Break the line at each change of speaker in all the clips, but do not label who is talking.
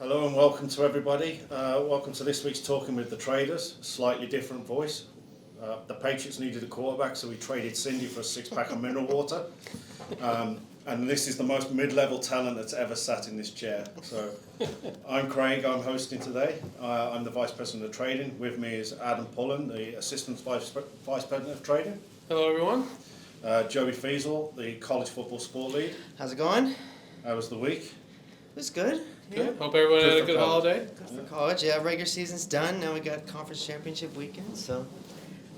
Hello and welcome to everybody. Welcome to this week's Talking with the Traders. Slightly different voice. The Patriots needed a quarterback, so we traded Cindy for a six-pack of mineral water. And this is the most mid-level talent that's ever sat in this chair. So I'm Craig, I'm hosting today. I'm the Vice President of Trading. With me is Adam Pullen, the Assistant Vice President of Trading.
Hello, everyone.
Joey Feasel, the College Football Sport Lead.
How's it going?
How was the week?
It was good. Yeah.
Good. Hope everyone had a good
college.
holiday.
Good for college. Yeah, regular season's done. Now we got conference championship weekend. So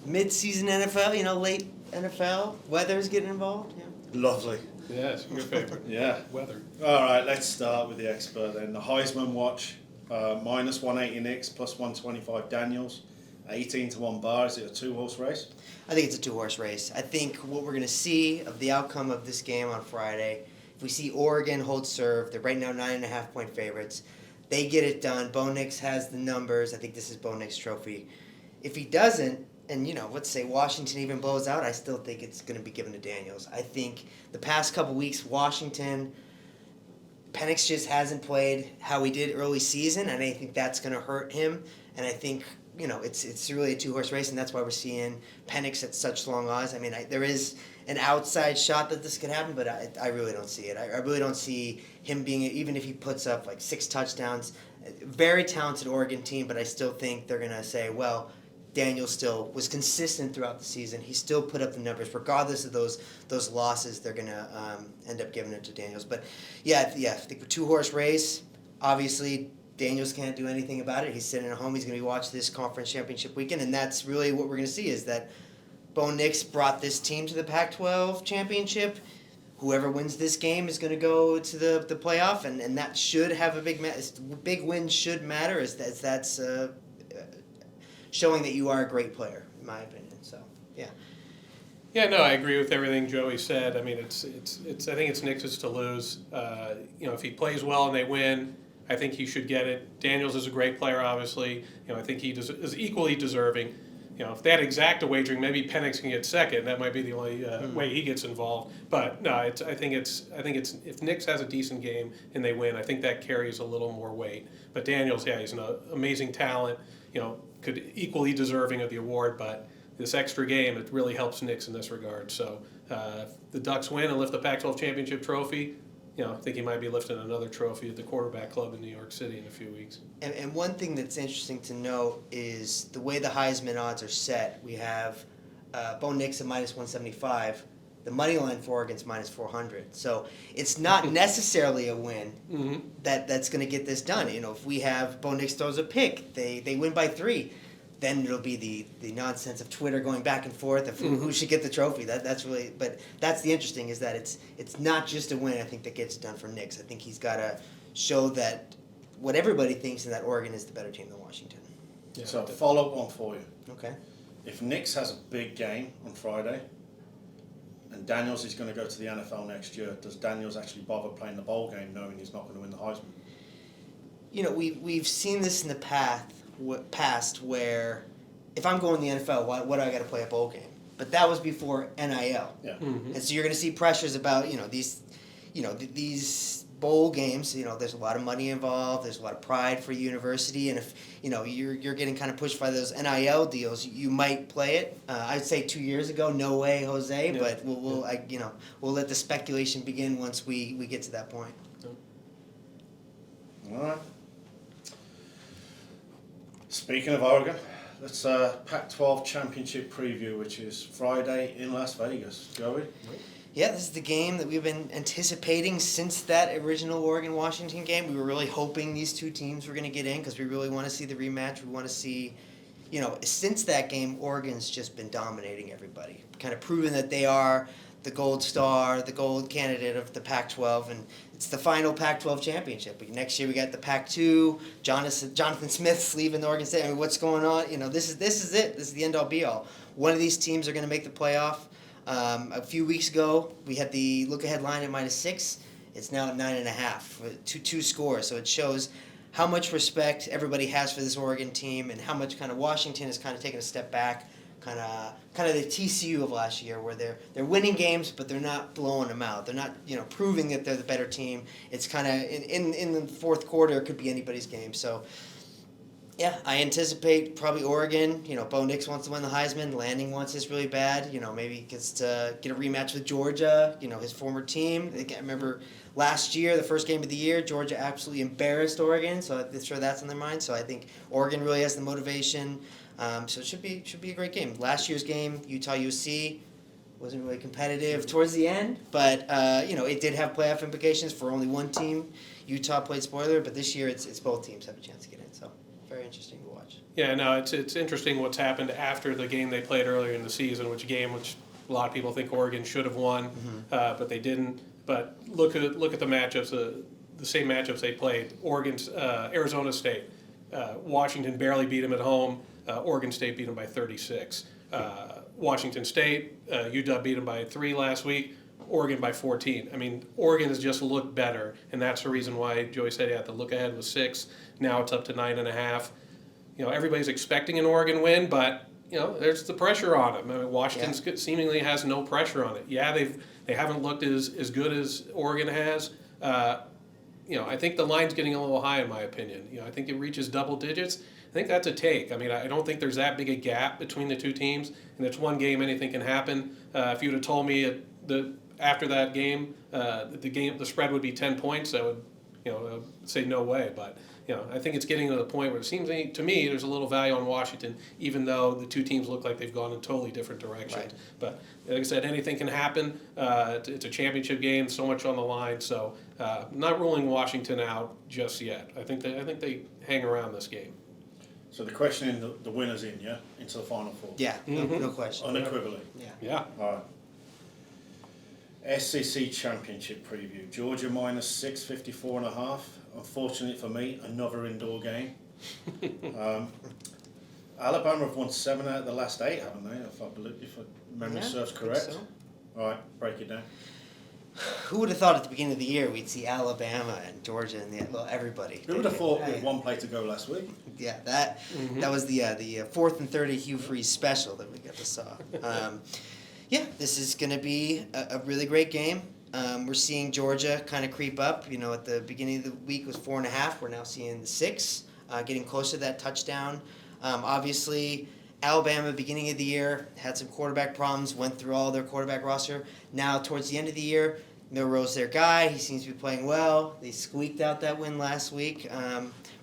mid-season NFL, late NFL. Weather's getting involved. Yeah.
Lovely.
Yes, your favorite.
Yeah.
Weather.
All right, let's start with the expert then. The Heisman watch, minus 180 Knicks, plus 125 Daniels, 18 to 1 bar. Is it a two-horse race?
I think it's a two-horse race. I think what we're going to see of the outcome of this game on Friday, if we see Oregon hold serve, they're right now 9.5-point favorites. They get it done. Bo Nix has the numbers. I think this is Bo Nix' trophy. If he doesn't, and let's say Washington even blows out, I still think it's going to be given to Daniels. I think the past couple weeks, Washington, Penix just hasn't played how he did early season, and I think that's going to hurt him. And I think it's really a two-horse race, and that's why we're seeing Penix at such long odds. I mean, there is an outside shot that this could happen, but I really don't see it. I really don't see him being, even if he puts up like 6 touchdowns, very talented Oregon team, but I still think they're going to say, well, Daniel still was consistent throughout the season. He still put up the numbers. Regardless of those losses, they're going to end up giving it to Daniels. But, I think a two-horse race, obviously, Daniels can't do anything about it. He's sitting at home. He's going to be watching this conference championship weekend, and that's really what we're going to see is that Bo Nix brought this team to the Pac-12 championship. Whoever wins this game is going to go to the playoff, and that should have a big win should matter as that's showing that you are a great player, in my opinion. So, yeah.
Yeah, no, I agree with everything Joey said. I mean, I think it's Nix's to lose. If he plays well and they win, I think he should get it. Daniels is a great player, obviously. I think he is equally deserving. If they had exacta wagering, maybe Penix can get second. That might be the only way he gets involved. But no, I think it's if Nix has a decent game and they win, I think that carries a little more weight. But Daniels, he's an amazing talent. Could equally deserving of the award, but this extra game, it really helps Nix in this regard. So if the Ducks win and lift the Pac-12 championship trophy, I think he might be lifting another trophy at the quarterback club in New York City in a few weeks.
And one thing that's interesting to note is the way the Heisman odds are set. We have Bo Nix at minus 175. The money line for Oregon's minus 400. So it's not necessarily a win that's going to get this done. If we have Bo Nix throws a pick, they win by 3. Then it'll be the nonsense of Twitter going back and forth of who should get the trophy. That's really, but that's the interesting is that it's not just a win. I think that gets it done for Nix. I think he's got to show that what everybody thinks is that Oregon is the better team than Washington.
Yeah, so follow-up one for you.
Okay.
If Nix has a big game on Friday, and Daniels is going to go to the NFL next year, does Daniels actually bother playing the bowl game knowing he's not going to win the Heisman?
We've seen this in the past where if I'm going to the NFL, what do I got to play a bowl game? But that was before NIL.
Yeah.
Mm-hmm. And so you're going to see pressures about these bowl games. There's a lot of money involved. There's a lot of pride for a university, and if you're getting kind of pushed by those NIL deals, you might play it. I'd say 2 years ago, no way, Jose. Yeah. But we'll let the speculation begin once we get to that point.
All right. Speaking of Oregon, let's Pac-12 championship preview, which is Friday in Las Vegas. Joey?
Yeah, this is the game that we've been anticipating since that original Oregon-Washington game. We were really hoping these two teams were going to get in because we really want to see the rematch. We want to see, since that game, Oregon's just been dominating everybody, kind of proving that they are the gold star, the gold candidate of the Pac-12, and it's the final Pac-12 championship. Next year we got the Pac-2. Jonathan Smith's leaving Oregon State. I mean, what's going on? This is it. This is the end-all, be-all. One of these teams are going to make the playoff. A few weeks ago, we had the look-ahead line at minus 6. It's now at 9.5, two scores. So it shows how much respect everybody has for this Oregon team and how much kind of Washington has kind of taken a step back kind of the TCU of last year, where they're winning games, but they're not blowing them out. They're not proving that they're the better team. It's kind of in the fourth quarter, it could be anybody's game. So. Yeah, I anticipate probably Oregon. Bo Nix wants to win the Heisman. Lanning wants this really bad. Maybe he gets to get a rematch with Georgia, his former team. I remember last year, the first game of the year, Georgia absolutely embarrassed Oregon, so I'm sure that's on their mind. So I think Oregon really has the motivation. So it should be a great game. Last year's game, Utah-USC, wasn't really competitive towards the end, but it did have playoff implications for only one team. Utah played spoiler, but this year it's both teams have a chance to get in. So. Very interesting to watch.
Yeah, no, it's interesting what's happened after the game they played earlier in the season, which a lot of people think Oregon should have won, but they didn't. But look at the matchups, the same matchups they played. Oregon's Arizona State, Washington barely beat them at home. Oregon State beat them by 36. Washington State, UW beat them by 3 last week. Oregon by 14. I mean, Oregon has just looked better, and that's the reason why Joey said the look ahead was 6. Now it's up to 9.5. Everybody's expecting an Oregon win, but there's the pressure on them. I mean, Washington seemingly has no pressure on it. Yeah, they haven't looked as good as Oregon has. I think the line's getting a little high in my opinion. I think it reaches double digits. I think that's a take. I mean, I don't think there's that big a gap between the two teams, and it's one game. Anything can happen. If you would have told me after that game, the spread would be 10 points, I would, say no way. But I think it's getting to the point where it seems to me there's a little value on Washington, even though the two teams look like they've gone in totally different directions. Right. But like I said, anything can happen. It's a championship game, so much on the line. So not ruling Washington out just yet. I think they hang around this game.
So the question in the winner's in, yeah, into the Final Four.
Yeah, no question.
Unequivocally.
Yeah.
All right. SEC Championship preview. Georgia minus 6, 54.5. Unfortunately for me, another indoor game. Alabama have won 7 out of the last 8, haven't they? If memory serves correct.
So.
All right, break it down.
Who would have thought at the beginning of the year we'd see Alabama and Georgia and everybody?
Who would have thought with one play to go last week?
Yeah, that was the 4th and 30 Hugh Freeze special that we got to saw. Yeah, this is going to be a really great game. We're seeing Georgia kind of creep up. At the beginning of the week it was 4.5. We're now seeing the 6, getting close to that touchdown. Obviously, Alabama, beginning of the year, had some quarterback problems, went through all their quarterback roster. Now, towards the end of the year, Milroe's their guy. He seems to be playing well. They squeaked out that win last week.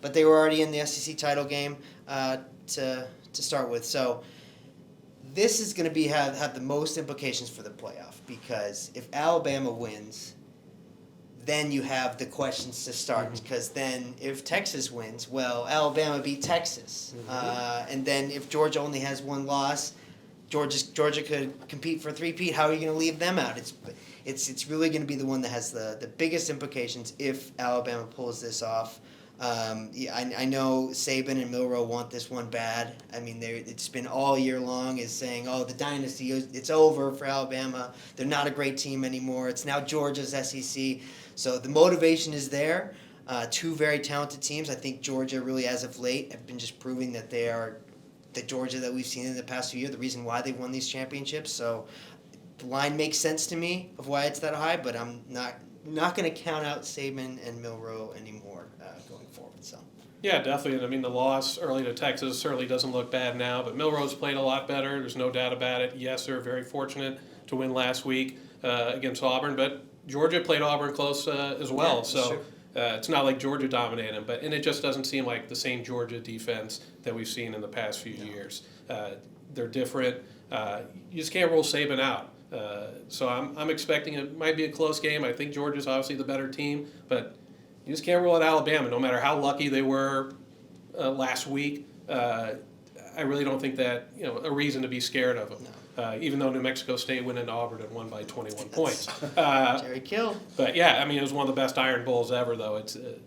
But they were already in the SEC title game to start with. So this is going to have the most implications for the playoff, because if Alabama wins, then you have the questions to start, because then if Texas wins, well, Alabama beat Texas. And then if Georgia only has one loss, Georgia could compete for a three-peat. How are you going to leave them out? It's really going to be the one that has the biggest implications if Alabama pulls this off. I know Saban and Milroe want this one bad. I mean, it's been all year long is saying, oh, the dynasty, it's over for Alabama. They're not a great team anymore. It's now Georgia's SEC. So the motivation is there. Two very talented teams. I think Georgia really, as of late, have been just proving that they are the Georgia that we've seen in the past few years, the reason why they've won these championships. So the line makes sense to me of why it's that high, but I'm not going to count out Saban and Milroe anymore going forward. So.
Yeah, definitely. And I mean, the loss early to Texas certainly doesn't look bad now, but Milroe's played a lot better. There's no doubt about it. Yes, they're very fortunate to win last week against Auburn, but Georgia played Auburn close as well.
Yeah,
so
sure.
It's not like Georgia dominated them, and it just doesn't seem like the same Georgia defense that we've seen in the past few years. They're different. You just can't rule Saban out. So I'm expecting it might be a close game. I think Georgia's obviously the better team, but you just can't rule out Alabama, no matter how lucky they were last week. I really don't think that a reason to be scared of them.
No.
Even though New Mexico State went into Auburn and won by 21 points.
Jerry Kill.
But yeah, I mean, it was one of the best Iron Bowls ever, though.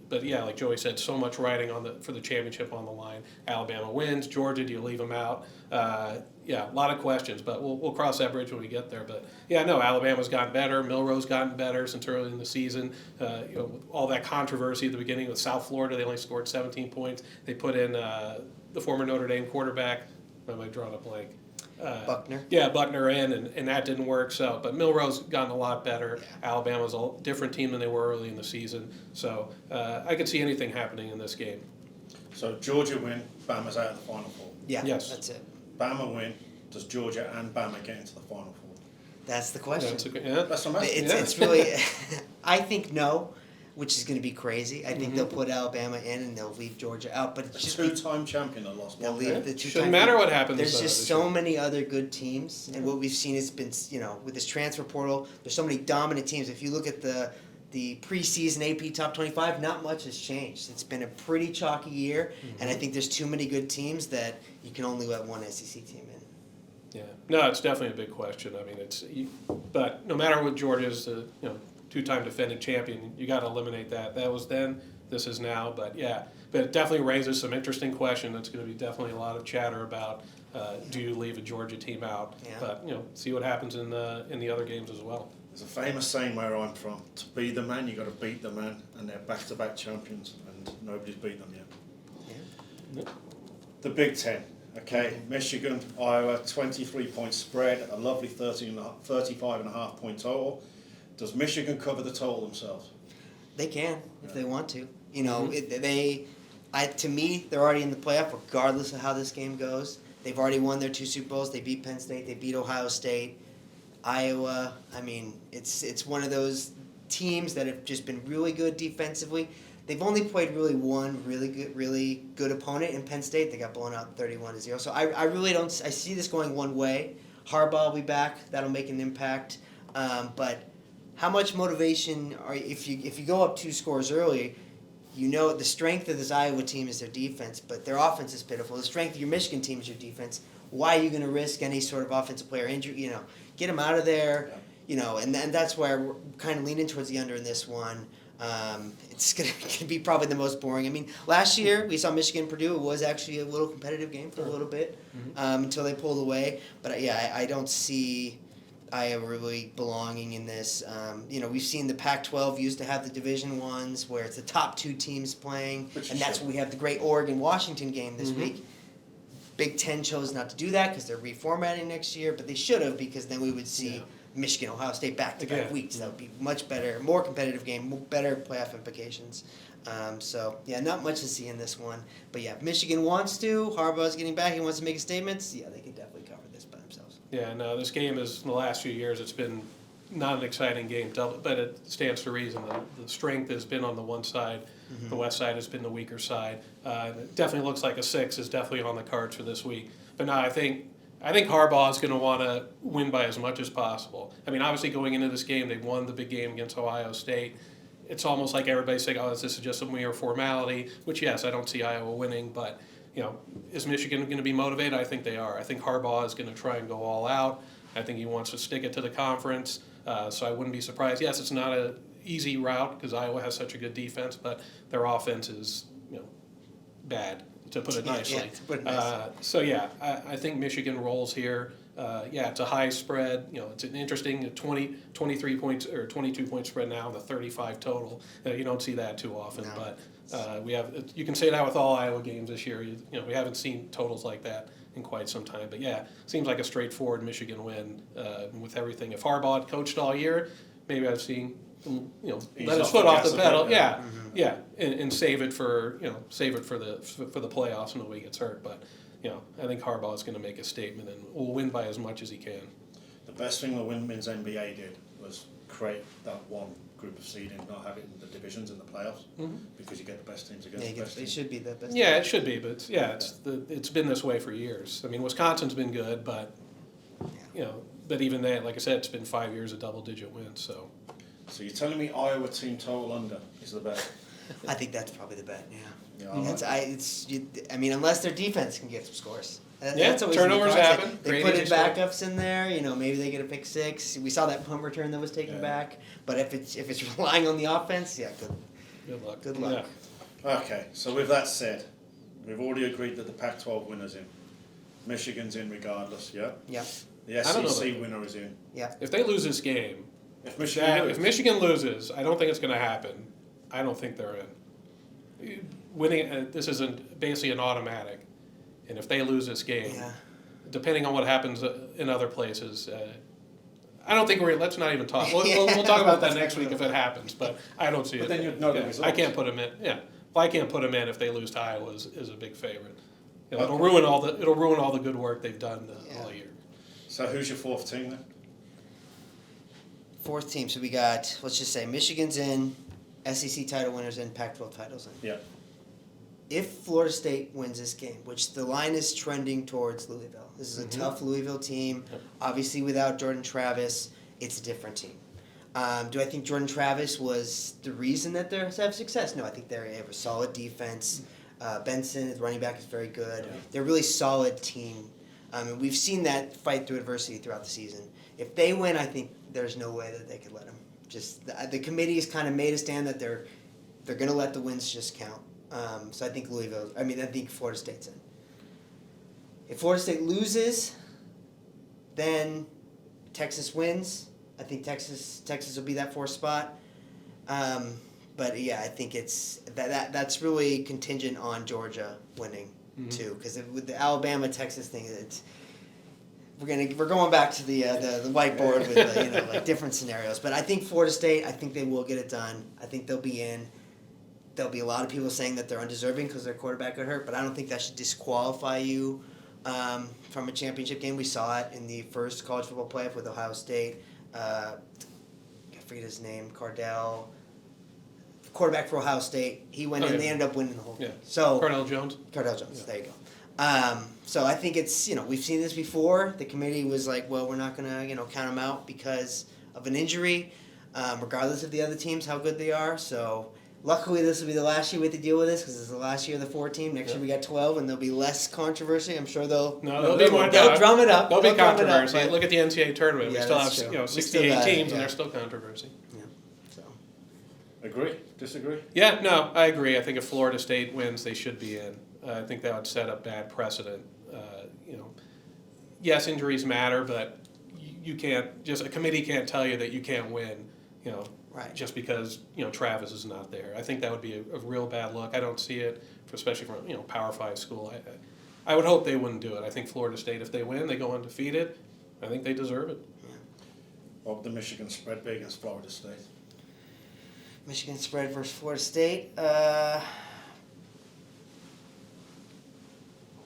But yeah, like Joey said, so much riding for the championship on the line. Alabama wins. Georgia, do you leave them out? Yeah, a lot of questions, but we'll cross that bridge when we get there. But yeah, no, Alabama's gotten better. Milroe's gotten better since early in the season. All that controversy at the beginning with South Florida, they only scored 17 points. They put in the former Notre Dame quarterback. Am I drawing a blank?
Buckner.
Yeah, Buckner in, and that didn't work. So, but Milroe's gotten a lot better.
Yeah.
Alabama's a different team than they were early in the season. So I could see anything happening in this game.
So Georgia win, Bama's out of the Final Four.
Yeah,
Yes.
that's it.
Bama win, does Georgia and Bama get into the Final Four?
That's the question.
That's what I'm asking.
It's really, I think no, which is going to be crazy. I think they'll put Alabama in and they'll leave Georgia out. But
A
it's just
two-time champion that lost
they'll
one
leave
game.
the two.
Shouldn't matter what happens.
There's just
this
so
year.
many other good teams, and what we've seen has been, with this transfer portal. There's so many dominant teams. If you look at the preseason AP Top 25, not much has changed. It's been a pretty chalky year, and I think there's too many good teams that you can only let one SEC team in.
Yeah, no, it's definitely a big question. I mean, but no matter what Georgia's the two-time defending champion, you got to eliminate that. That was then, this is now. But yeah, but it definitely raises some interesting questions. It's going to be definitely a lot of chatter about do you leave a Georgia team out?
Yeah.
But see what happens in the other games as well.
There's a famous saying where I'm from: to be the man, you got to beat the man, and they're back-to-back champions, and nobody's beat them yet.
Yeah.
The Big Ten. Okay, Michigan, Iowa, 23-point spread, a lovely 35.5 point total. Does Michigan cover the total themselves?
They can if they want to. To me, they're already in the playoff regardless of how this game goes. They've already won their 2 Super Bowls. They beat Penn State. They beat Ohio State. Iowa, I mean, it's one of those teams that have just been really good defensively. They've only played really one really good opponent in Penn State. They got blown out 31-0. So I really don't. I see this going one way. Harbaugh will be back. That'll make an impact. But how much motivation if you go up 2 scores early? The strength of this Iowa team is their defense, but their offense is pitiful. The strength of your Michigan team is your defense. Why are you going to risk any sort of offensive player injury? Get them out of there.
Yeah.
And that's why we're kind of leaning towards the under in this one. It's going to be probably the most boring. I mean, last year we saw Michigan-Purdue. It was actually a little competitive game for a little bit until they pulled away. But I don't see Iowa really belonging in this. We've seen the Pac-12 used to have the Division Ones where it's the top 2 teams playing, and that's when we have the great Oregon-Washington game this week. Big Ten chose not to do that because they're reformatting next year, but they should have, because then we would see Michigan, Ohio State back-to-back weeks. That would be much better, more competitive game, better playoff implications. Not much to see in this one. But yeah, if Michigan wants to, Harbaugh's getting back, he wants to make a statement, they can definitely cover this by themselves.
Yeah, no, this game is, in the last few years, it's been not an exciting game, but it stands to reason. The strength has been on the one side, the west side has been the weaker side. It definitely looks like a 6 is definitely on the cards for this week. But no, I think Harbaugh is going to want to win by as much as possible. I mean, obviously going into this game, they won the big game against Ohio State. It's almost like everybody's saying, this is just a mere formality, which, yes, I don't see Iowa winning, but is Michigan going to be motivated? I think they are. I think Harbaugh is going to try and go all out. I think he wants to stick it to the conference, so I wouldn't be surprised. Yes, it's not an easy route because Iowa has such a good defense, but their offense is bad, to put it nicely. I think Michigan rolls here. It's a high spread. It's an interesting 23 points or 22 point spread now, the 35 total. You don't see that too often,
No.
but you can say that with all Iowa games this year. We haven't seen totals like that in quite some time. But seems like a straightforward Michigan win with everything. If Harbaugh had coached all year, maybe I've seen let his foot off the pedal. And save it for the playoffs and nobody gets hurt. But I think Harbaugh is going to make a statement and will win by as much as he can.
The best thing the Women's NBA did was create that one group of seeding, not have it in the divisions in the playoffs, because you get the best teams against the best teams.
It should be the best.
Yeah, it should be, but it's been this way for years. I mean, Wisconsin's been good, but but even then, like I said, it's been 5 years of double-digit wins. So
you're telling me Iowa team total under is the bet?
I think that's probably the bet. Yeah.
Yeah,
Unless their defense can get some scores.
That's always turnovers happen.
They put in backups in there. Maybe they get a pick 6. We saw that punt return that was taken back. But if it's relying on the offense,
good luck.
Good luck.
Yeah. Okay, so with that said, we've already agreed that the Pac-12 winner's in. Michigan's in regardless. Yeah.
Yeah.
The SEC winner is in.
Yeah.
If they lose this game,
if Michigan
loses, I don't think it's going to happen. I don't think they're in. Winning, this isn't basically an automatic. And if they lose this game, depending on what happens in other places. I don't think let's not even talk. We'll talk about that next week if it happens, but I don't see it.
But then you'd know the
I
results.
can't put them in. Yeah, well, I can't put them in if they lose to Iowa is a big favorite. It'll ruin all the good work they've done all year.
So who's your fourth team then?
Fourth team. So we got, let's just say, Michigan's in, SEC title winners in, Pac-12 titles in.
Yeah.
If Florida State wins this game, which the line is trending towards Louisville, this is a tough Louisville team. Obviously, without Jordan Travis, it's a different team. Do I think Jordan Travis was the reason that they're having success? No, I think they have a solid defense. Benson, the running back, is very good.
Yeah.
They're a really solid team. And we've seen that fight through adversity throughout the season. If they win, I think there's no way that they could let them. Just the committee has kind of made a stand that they're going to let the wins just count. So I think I think Florida State's in. If Florida State loses, then Texas wins. I think Texas will be that fourth spot. But yeah, I think it's that's really contingent on Georgia winning too, because with the Alabama Texas thing, we're going back to the whiteboard with like different scenarios. But I think Florida State, I think they will get it done. I think they'll be in. There'll be a lot of people saying that they're undeserving because their quarterback got hurt, but I don't think that should disqualify you from a championship game. We saw it in the first college football playoff with Ohio State. I forget his name, Cardell, quarterback for Ohio State. He went in, they ended up winning the whole game. So
Cardell Jones.
Cardell Jones, there you go. So I think it's, we've seen this before. The committee was like, well, we're not going to, count them out because of an injury, regardless of the other teams, how good they are. So luckily this will be the last year we have to deal with this because it's the last year of the 4 team. Next year we got 12 and there'll be less controversy. I'm sure they'll
be more.
They'll drum it up.
There'll be
drum it up,
controversy.
but-
Look at the NCAA tournament.
Yeah,
we still
that's
have
true. We
68
still got it,
teams
yeah.
and there's still controversy.
Yeah. So
Agree? Disagree?
Yeah, no, I agree. I think if Florida State wins, they should be in. I think that would set a bad precedent. Yes, injuries matter, but you can't a committee can't tell you that you can't win.
Right.
Just because Travis is not there. I think that would be a real bad look. I don't see it, especially from Power 5 school. I would hope they wouldn't do it. I think Florida State, if they win, they go undefeated. I think they deserve it.
What would the Michigan spread be against Florida State?
Michigan spread versus Florida State.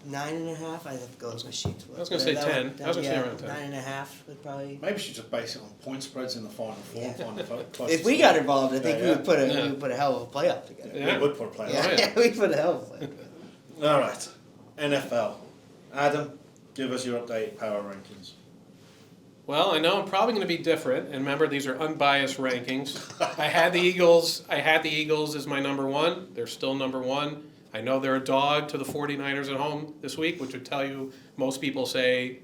9.5. I have to go with my sheets.
I was gonna say 10. I was gonna say around 10.
9.5 would probably.
Maybe we should just base it on point spreads in the Final Four.
Yeah.
Final four.
If we got involved, I think
Yeah,
we would put
yeah.
we would put a hell of a playoff together.
Yeah.
We would put a player.
Yeah,
yeah.
we put a hell of a playoff.
All right. NFL. Adam, give us your updated power rankings.
Well, I know I'm probably going to be different, and remember, these are unbiased rankings. I had the Eagles as my number 1. They're still number 1. I know they're a dog to the 49ers at home this week, which would tell you most people say,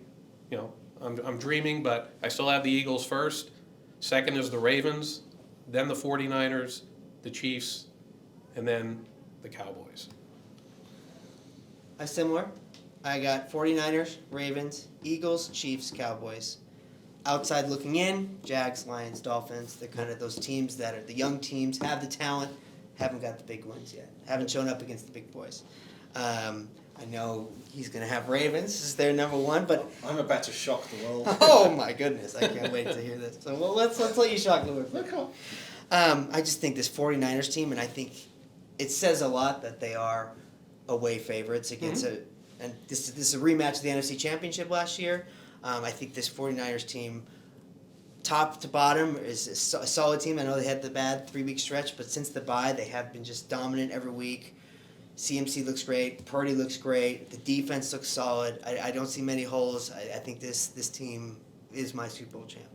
I'm dreaming, but I still have the Eagles first. Second is the Ravens, then the 49ers, the Chiefs, and then the Cowboys.
Similar. I got 49ers, Ravens, Eagles, Chiefs, Cowboys. Outside looking in, Jags, Lions, Dolphins. They're kind of those teams that are the young teams, have the talent, haven't got the big wins yet. Haven't shown up against the big boys. I know he's going to have Ravens as their number 1, but
I'm about to shock the world.
oh my goodness, I can't wait to hear this. So let's let you shock the world.
Look,
I just think this 49ers team, and I think it says a lot that they are away favorites against and this is a rematch of the NFC Championship last year. I think this 49ers team, top to bottom, is a solid team. I know they had the bad 3-week stretch, but since the bye, they have been just dominant every week. CMC looks great. Purdy looks great. The defense looks solid. I don't see many holes. I think this team is my Super Bowl champ.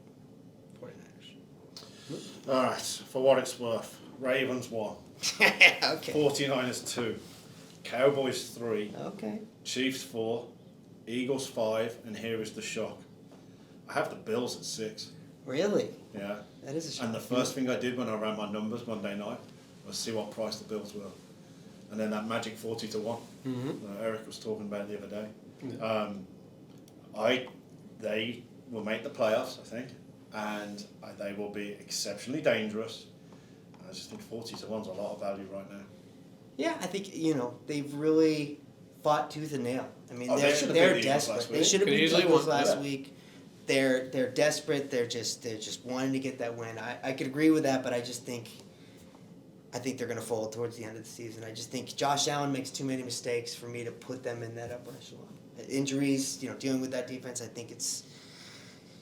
49ers.
all right. For what it's worth, Ravens 1,
Okay.
49ers 2, Cowboys 3,
Okay.
Chiefs 4, Eagles 5, and here is the shock. I have the Bills at 6.
Really?
Yeah.
That is a shock.
And the first thing I did when I ran my numbers Monday night was see what price the Bills were. And then that magic 40 to 1. Eric was talking about the other day.
Yeah.
They will make the playoffs, I think, and they will be exceptionally dangerous. I just think 40 to 1's a lot of value right now.
Yeah, I think, they've really fought tooth and nail. I mean,
They should have
they're
beat the Eagles
desperate.
last
They
week.
should have
Could
beat the
easily
Eagles
won,
last
yeah.
week. They're desperate. They're just wanting to get that win. I could agree with that, but I think they're going to fold towards the end of the season. I just think Josh Allen makes too many mistakes for me to put them in that upper echelon. Injuries, dealing with that defense, I think it's,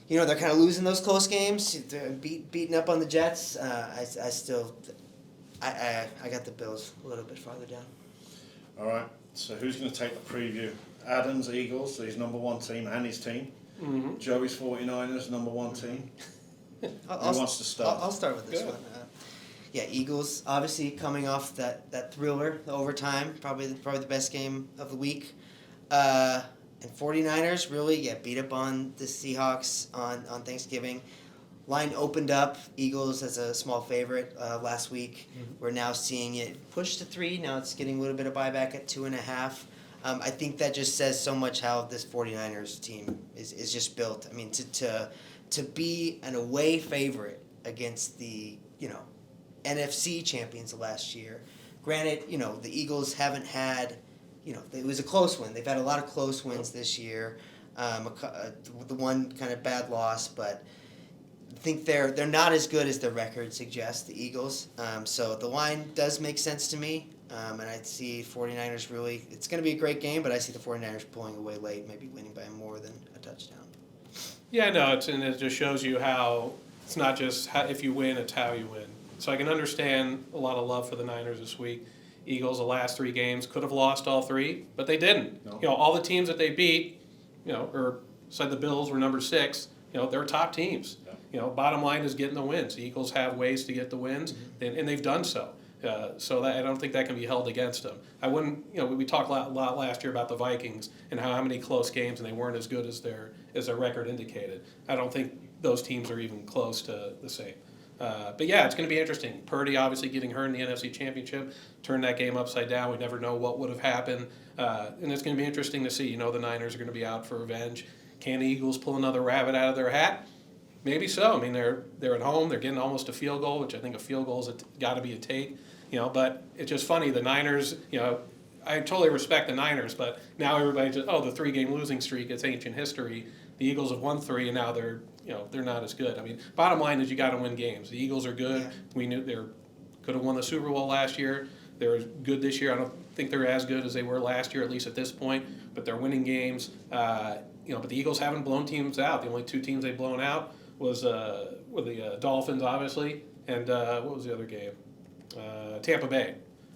they're kind of losing those close games. They're beating up on the Jets. I got the Bills a little bit farther down.
All right. So who's going to take the preview? Adam's Eagles, so his number one team and his team.
Mm-hmm.
Joey's 49ers, number one team. Who wants to start?
I'll start with this
Good.
one. Yeah, Eagles obviously coming off that thriller, the overtime, probably the best game of the week. And 49ers really beat up on the Seahawks on Thanksgiving. Line opened up, Eagles as a small favorite last week.
Mm-hmm.
We're now seeing it push to 3. Now it's getting a little bit of buyback at 2.5. I think that just says so much how this 49ers team is just built. I mean, to be an away favorite against the NFC champions of last year. Granted, the Eagles haven't had, it was a close win. They've had a lot of close wins this year. The one kind of bad loss, but I think they're not as good as their record suggests, the Eagles. So the line does make sense to me. And I see 49ers really, it's going to be a great game, but I see the 49ers pulling away late, maybe winning by more than a touchdown.
Yeah, no, and it just shows you how it's not just if you win, it's how you win. So I can understand a lot of love for the Niners this week. Eagles, the last 3 games, could have lost all 3, but they didn't.
No.
All the teams that they beat, or said the Bills were number 6, they're top teams.
Yeah.
Bottom line is getting the wins. The Eagles have ways to get the wins, and they've done so. So that, I don't think that can be held against them. I wouldn't, we talked a lot last year about the Vikings and how many close games and they weren't as good as their record indicated. I don't think those teams are even close to the same. But yeah, it's going to be interesting. Purdy obviously getting hurt in the NFC Championship turned that game upside down. We never know what would have happened. And it's going to be interesting to see. The Niners are going to be out for revenge. Can the Eagles pull another rabbit out of their hat? Maybe so. I mean, they're at home. They're getting almost a field goal, which I think a field goal has got to be a take. But it's just funny. The Niners, I totally respect the Niners, but now everybody just, the 3-game losing streak, it's ancient history. The Eagles have won 3, and now they're not as good. I mean, bottom line is you got to win games. The Eagles are good. Yeah. We knew they could have won the Super Bowl last year. They're good this year. I don't think they're as good as they were last year, at least at this point. But they're winning games. But the Eagles haven't blown teams out. The only 2 teams they've blown out were the Dolphins, obviously, and what was the other game? Tampa Bay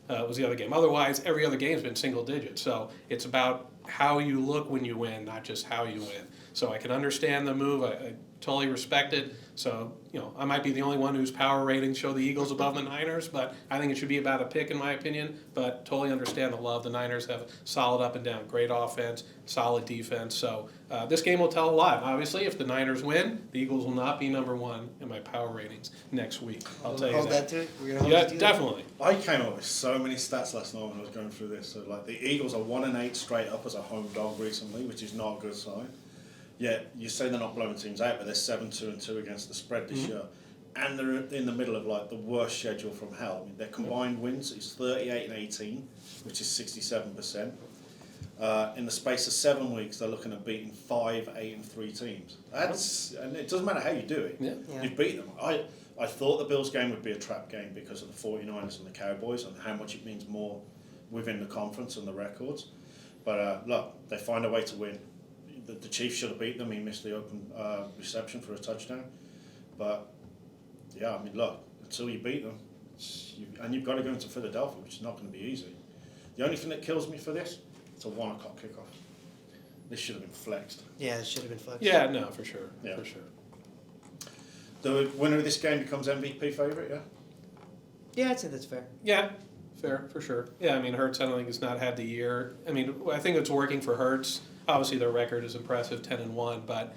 was the other game. Otherwise, every other game's been single digits. So it's about how you look when you win, not just how you win. So I can understand the move. I totally respect it. So, I might be the only one whose power ratings show the Eagles above the Niners, but I think it should be about a pick in my opinion. But totally understand the love. The Niners have solid up and down, great offense, solid defense. So this game will tell a lot. Obviously, if the Niners win, the Eagles will not be number 1 in my power ratings next week. I'll tell you
hold
that.
To it? We're gonna hold it to
definitely.
I came up with so many stats last night when I was going through this. So, the Eagles are 1-8 straight up as a home dog recently, which is not a good sign. Yet you say they're not blowing teams out, but they're 7-2-2 against the spread this year, and they're in the middle of the worst schedule from hell. I mean, their combined wins is 38-18, which is 67%. In the space of 7 weeks, they're looking at beating 5, 8, and 3 teams. And it doesn't matter how you do it.
Yeah.
You've beat them. I thought the Bills game would be a trap game because of the 49ers and the Cowboys and how much it means more within the conference and the records. But look, they find a way to win. The Chiefs should have beat them. He missed the open reception for a touchdown. But, yeah, I mean, look, until you beat them, and you've got to go into Philadelphia, which is not going to be easy. The only thing that kills me for this, it's a 1 o'clock kickoff. This should have been flexed.
Yeah, it should have been flexed.
Yeah, no, for sure.
Yeah.
For sure.
The winner of this game becomes MVP favourite, yeah?
Yeah, I'd say that's fair.
Yeah, fair, for sure. Yeah, I mean, Hurts, I don't think has not had the year. I mean, I think it's working for Hurts. Obviously, their record is impressive, 10-1, but,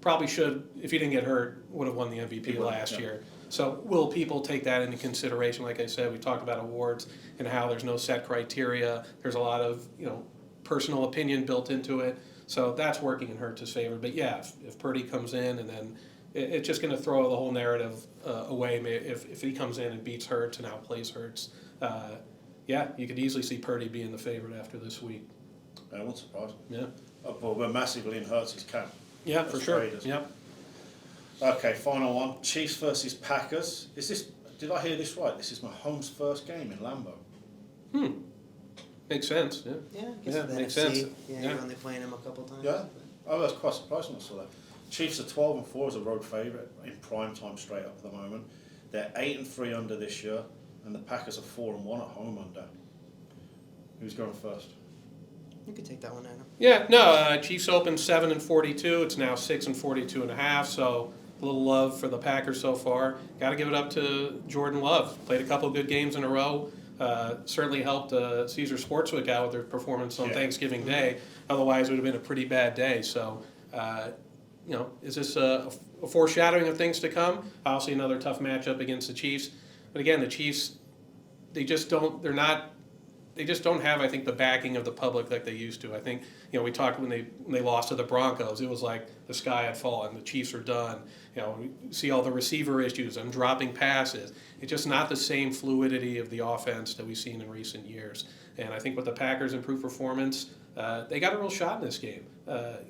probably should, if he didn't get hurt, would have won the MVP last year. So will people take that into consideration? Like I said, we talked about awards and how there's no set criteria. There's a lot of, personal opinion built into it. So that's working in Hurts' favor. But yeah, if Purdy comes in and then it's just going to throw the whole narrative away if he comes in and beats Hurts and outplays Hurts. yeah, you could easily see Purdy being the favorite after this week.
That won't surprise me.
Yeah.
Well, we're massively in Hurts' camp.
Yeah,
As
for sure.
traders.
Yep.
Okay, final one. Chiefs versus Packers. Did I hear this right? This is Mahomes' first game in Lambeau.
Makes sense. Yeah.
Yeah, I guess
Yeah,
the
makes
NFC,
sense.
Yeah,
Yeah.
you're only playing them a couple times.
Yeah. I was quite surprised when I saw that. Chiefs are 12-4 as a road favourite in prime time straight up at the moment. They're 8-3 under this year, and the Packers are 4-1 at home under. Who's going first?
You could take that one, Adam.
Yeah, no, Chiefs opened 7-42. It's now 6-42.5. So a little love for the Packers so far. Got to give it up to Jordan Love. Played a couple of good games in a row. Certainly helped Caesar Sportsbook out with their performance on Thanksgiving Day. Otherwise, it would have been a pretty bad day. So, is this a foreshadowing of things to come? Obviously, another tough matchup against the Chiefs. But again, the Chiefs, they just don't have, I think, the backing of the public like they used to. I think, we talked when they lost to the Broncos, it was like the sky had fallen, the Chiefs are done. We see all the receiver issues and dropping passes. It's just not the same fluidity of the offense that we've seen in recent years. And I think with the Packers' improved performance, they got a real shot in this game.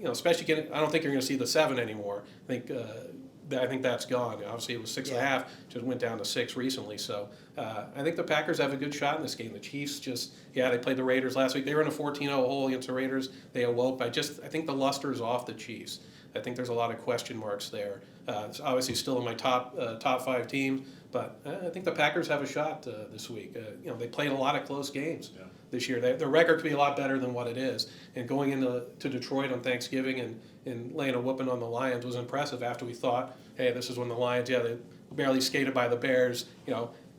Especially, I don't think you're going to see the 7 anymore. I think that's gone. Obviously, it was 6.5, just went down to 6 recently. So I think the Packers have a good shot in this game. The Chiefs they played the Raiders last week. They were in a 14-0 hole against the Raiders. They awoke. I think the luster's off the Chiefs. I think there's a lot of question marks there. It's obviously still in my top 5 teams, but I think the Packers have a shot this week. They played a lot of close games this year. Their record could be a lot better than what it is. And going into Detroit on Thanksgiving and laying a whooping on the Lions was impressive after we thought, hey, this is when the Lions, they barely skated by the Bears.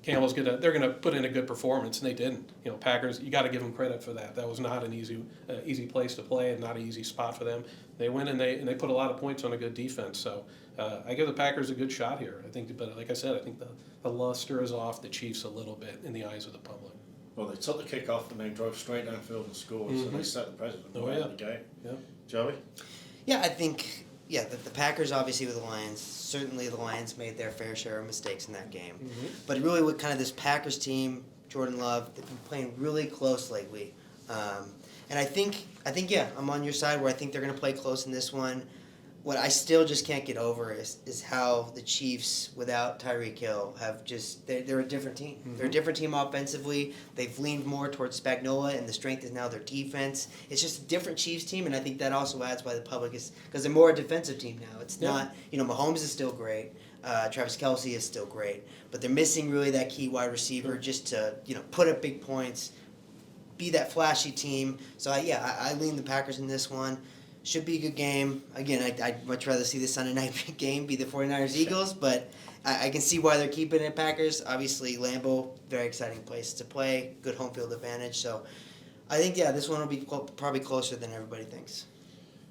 Campbell's they're gonna put in a good performance, and they didn't. Packers, you got to give them credit for that. That was not an easy place to play and not an easy spot for them. They went and they put a lot of points on a good defense. So I give the Packers a good shot here. I think, but like I said, I think the luster is off the Chiefs a little bit in the eyes of the public.
Well, they took the kick off and they drove straight downfield and scored, so they set the precedent for the game.
Yeah.
Joey?
Yeah, I think, the Packers, obviously, with the Lions, certainly the Lions made their fair share of mistakes in that game.
Mm-hmm.
But really with kind of this Packers team, Jordan Love, they've been playing really close lately. And I think, I'm on your side where I think they're going to play close in this one. What I still just can't get over is how the Chiefs, without Tyreek Hill, have they're a different team. Mm-hmm. They're a different team offensively. They've leaned more towards Spagnuolo, and the strength is now their defense. It's just a different Chiefs team, and I think that also adds why the public is, because they're more a defensive team now. It's not, Mahomes is still great. Travis Kelce is still great, but they're missing really that key wide receiver just to, put up big points, be that flashy team. So I lean the Packers in this one. Should be a good game. Again, I'd much rather see the Sunday night game be the 49ers-Eagles, but I can see why they're keeping it Packers. Obviously, Lambeau, very exciting place to play, good home field advantage. So I think, this one will be probably closer than everybody thinks.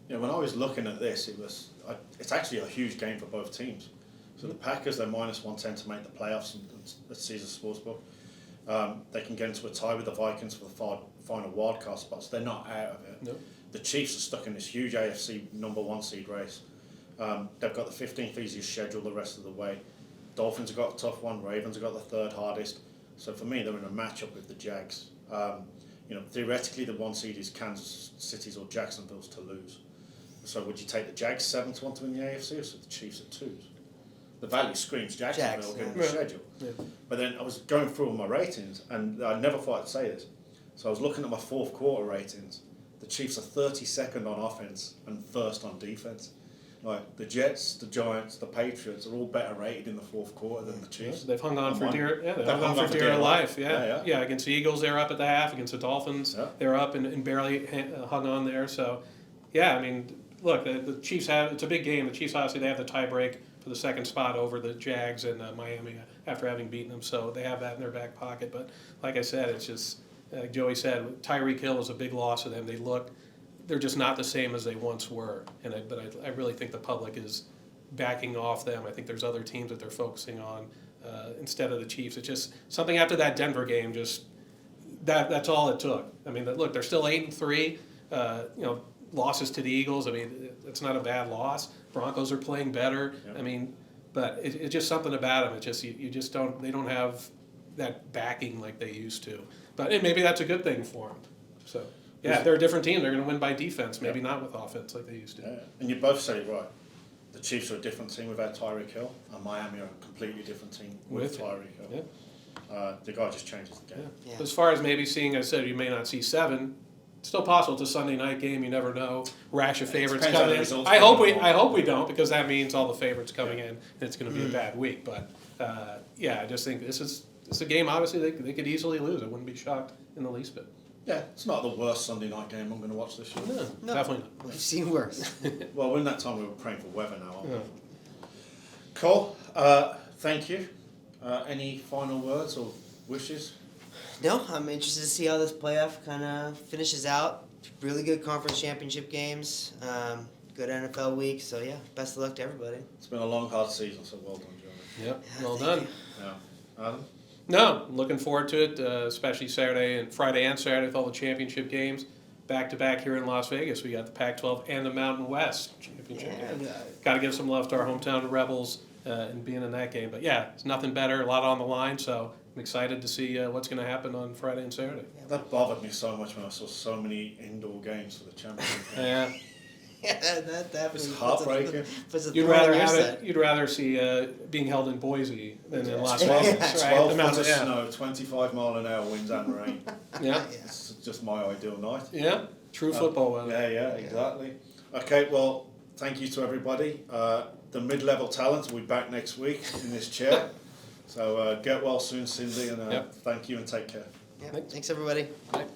When I was looking at this, it's actually a huge game for both teams. So the Packers, they're -110 to make the playoffs at Caesar Sportsbook. They can get into a tie with the Vikings for the final wildcard spots. They're not out of it.
No.
The Chiefs are stuck in this huge AFC #1 seed race. They've got the 15th easiest schedule the rest of the way. Dolphins have got a tough one. Ravens have got the 3rd hardest. So for me, they're in a matchup with the Jags. Theoretically, the 1 seed is Kansas City's or Jacksonville's to lose. So would you take the Jags 7th one to win the AFC, or the Chiefs at 2s? The value screams Jacksonville given the schedule. Yeah. But then I was going through all my ratings, and I never thought I'd say this. So I was looking at my 4th quarter ratings. The Chiefs are 32nd on offense and 1st on defense. Like the Jets, the Giants, the Patriots are all better rated in the 4th quarter than the Chiefs.
They've hung on for dear. Yeah, they've hung on for dear life. Yeah. Against the Eagles, they were up at the half. Against the Dolphins, they were up and barely hung on there. So, look, the Chiefs it's a big game. The Chiefs obviously they have the tie break for the 2nd spot over the Jags and Miami after having beaten them. So they have that in their back pocket. But like I said, it's just. Like Joey said, Tyreek Hill was a big loss to them. They're just not the same as they once were. But I really think the public is backing off them. I think there's other teams that they're focusing on instead of the Chiefs. It's just something after that Denver game. That's all it took. I mean, look, they're still 8-3. Losses to the Eagles. I mean, it's not a bad loss. Broncos are playing better. Yeah. I mean, but it's just something about them. It's just you just don't. They don't have that backing like they used to. But and maybe that's a good thing for them. So yeah, they're a different team. They're going to win by defense, maybe not with offense like they used to.
Yeah. And you both said it right. The Chiefs are a different team without Tyreek Hill, and Miami are a completely different team with Tyreek Hill.
Yeah.
The guy just changes the game.
Yeah. As far as maybe seeing, I said you may not see 7. It's still possible. It's a Sunday night game. You never know. Rash of favorites
Depends on
coming
the
in.
results
I hope we don't, because that means all the favorites coming in, and it's going to be a bad week. But yeah, I just think this is a game. Obviously, they could easily lose. I wouldn't be shocked in the least bit.
Yeah, it's not the worst Sunday night game I'm going to watch this year.
No, definitely not.
We've seen worse.
Well, in that time we were praying for weather now, aren't we?
Yeah.
Cool. Thank you. Any final words or wishes?
No, I'm interested to see how this playoff kind of finishes out. Really good conference championship games. Good NFL week. So yeah, best of luck to everybody.
It's been a long, hard season, so well done, Johnny.
Yep.
Yeah,
Well
thank
done.
Yeah. Adam?
No, looking forward to it, especially Friday and Saturday with all the championship games. Back to back here in Las Vegas. We got the Pac-12 and the Mountain West championship game. Got to give some love to our hometown Rebels and being in that game. But yeah, it's nothing better, a lot on the line. So I'm excited to see what's going to happen on Friday and Saturday.
That bothered me so much when I saw so many indoor games for the championship.
Yeah.
Yeah, that
It's
puts
heartbreaking.
You'd rather see being held in Boise than in Las Vegas, right?
12
The
foot
mountain,
of
yeah.
snow, 25-mile-an-hour winds and rain.
Yeah.
It's just my ideal night.
Yeah. True football weather.
Yeah, exactly. Okay, well, thank you to everybody. The mid-level talents will be back next week in this chair. So get well soon, Cindy, and
Yep.
thank you and take care.
Yeah, thanks everybody.
Right.